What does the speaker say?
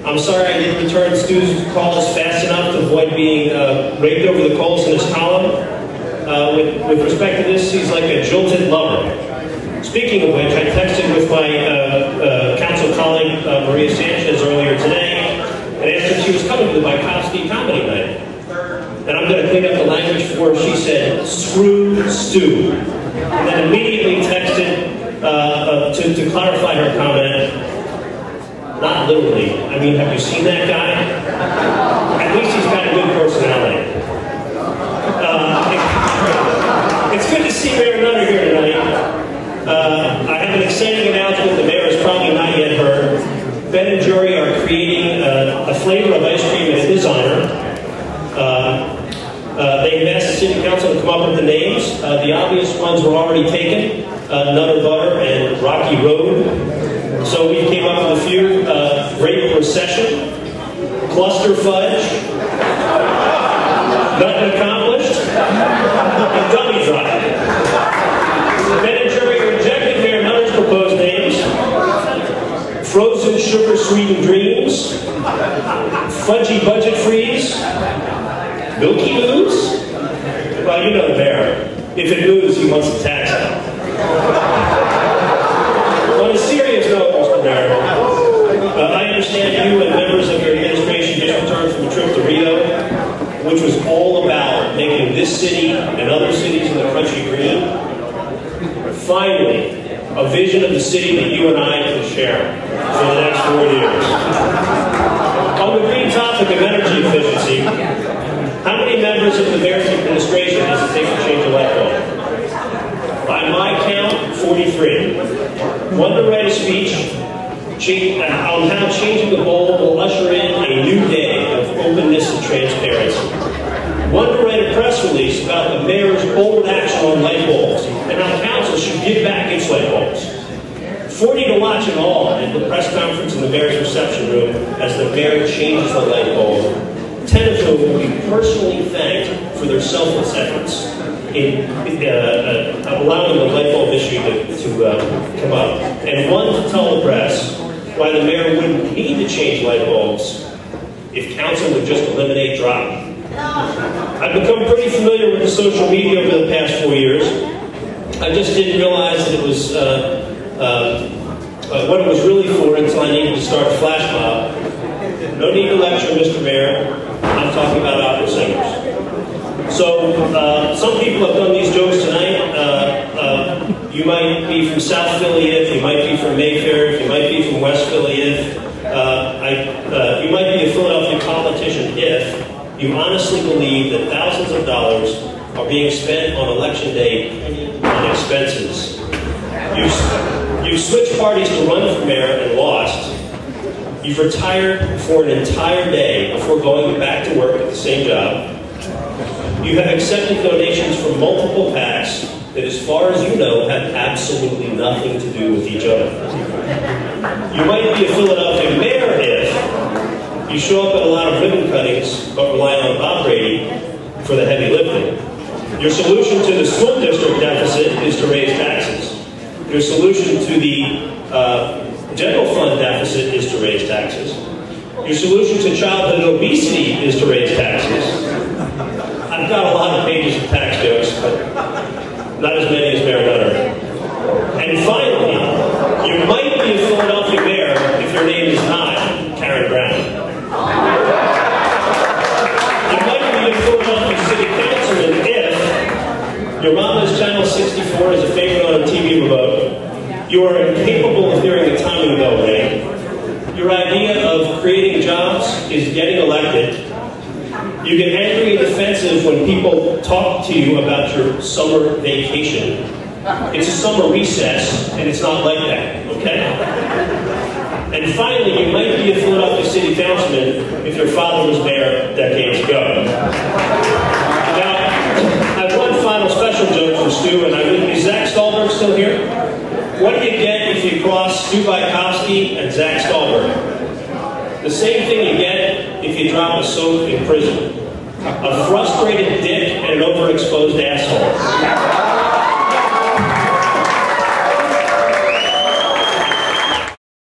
I'm sorry I didn't return Stu's calls fast enough to avoid being raked over the coals in his column. With respect to this, he's like a jilted lover. Speaking of which, I texted with my council colleague, Maria Sanchez, earlier today, and asked her if she was coming to the Bykofsky comedy night. And I'm going to clean up the language for her. She said, "Screw Stu." And then immediately texted to clarify her comment. Not literally. I mean, have you seen that guy? At least he's got a good personality. It's good to see Mayor Nutter here tonight. I have an exciting announcement the mayor has probably not yet heard. Ben and Jury are creating a flavor of ice cream in his honor. They asked the City Council to come up with the names. The obvious ones were already taken, Nutter Butter and Rocky Road. So we came up with a few: Great Procession, Cluster Fudge, Nothing Accomplished, and Dummy Drive. Ben and Jury rejected Mayor Nutter's proposed names: Frozen Sugar Sweetened Dreams, Fudgy Budget Freeze, Milky Moose? Well, you know the mayor. If it moves, he wants the tax out. On a serious note, Mr. Mayor, I understand you and members of your administration just returned from a trip to Rio, which was all about making this city and other cities in the country green. Finally, a vision of the city that you and I can share for the next 4 years. On the green topic of energy efficiency, how many members of the mayor's administration does it take to change a light bulb? By my count, 43. One to write a speech on how changing the bulb will usher in a new day of openness and transparency. One to write a press release about the mayor's bold action on light bulbs and how council should give back its light bulbs. 40 to watch it all at the press conference in the mayor's reception room as the mayor changes the light bulb. 10 of whom will be personally thanked for their selfless efforts in allowing the light bulb issue to come up. And one to tell the press why the mayor wouldn't need to change light bulbs if council would just eliminate drop. I've become pretty familiar with the social media over the past 4 years. I just didn't realize that it was what it was really for until I needed to start a flash mob. No need to lecture, Mr. Mayor. I'm talking about opera singers. So, some people have done these jokes tonight. You might be from South Philly if, you might be from Mayfair if, you might be from West Philly if, you might be a Philadelphia politician if you honestly believe that thousands of dollars are being spent on election day on expenses. You've switched parties to run for mayor and lost. You've retired for an entire day before going back to work at the same job. You have accepted donations from multiple PACs that, as far as you know, have absolutely nothing to do with each other. You might be a Philadelphia mayor if you show up at a lot of ribbon cuttings but rely on Bob Brady for the heavy lifting. Your solution to the school district deficit is to raise taxes. Your solution to the general fund deficit is to raise taxes. Your solution to childhood obesity is to raise taxes. I've got a lot of pages of tax jokes, but not as many as Mayor Nutter. And finally, you might be a Philadelphia mayor if your name is not Karen Brown. You might be a Philadelphia city councilman if your mama's Channel 64 is a favorite on a TV remote. You are incapable of hearing the timing bell ring. Your idea of creating jobs is getting elected. You get angry and defensive when people talk to you about your summer vacation. It's a summer recess, and it's not like that, okay? And finally, you might be a Philadelphia city councilman if your father was mayor decades ago. Now, I have one final special joke for Stu, and is Zach Stolberg still here? What do you get if you cross Stu Bykofsky and Zach Stolberg? The same thing you get if you drop a soap in prison. A frustrated dick and an overexposed asshole.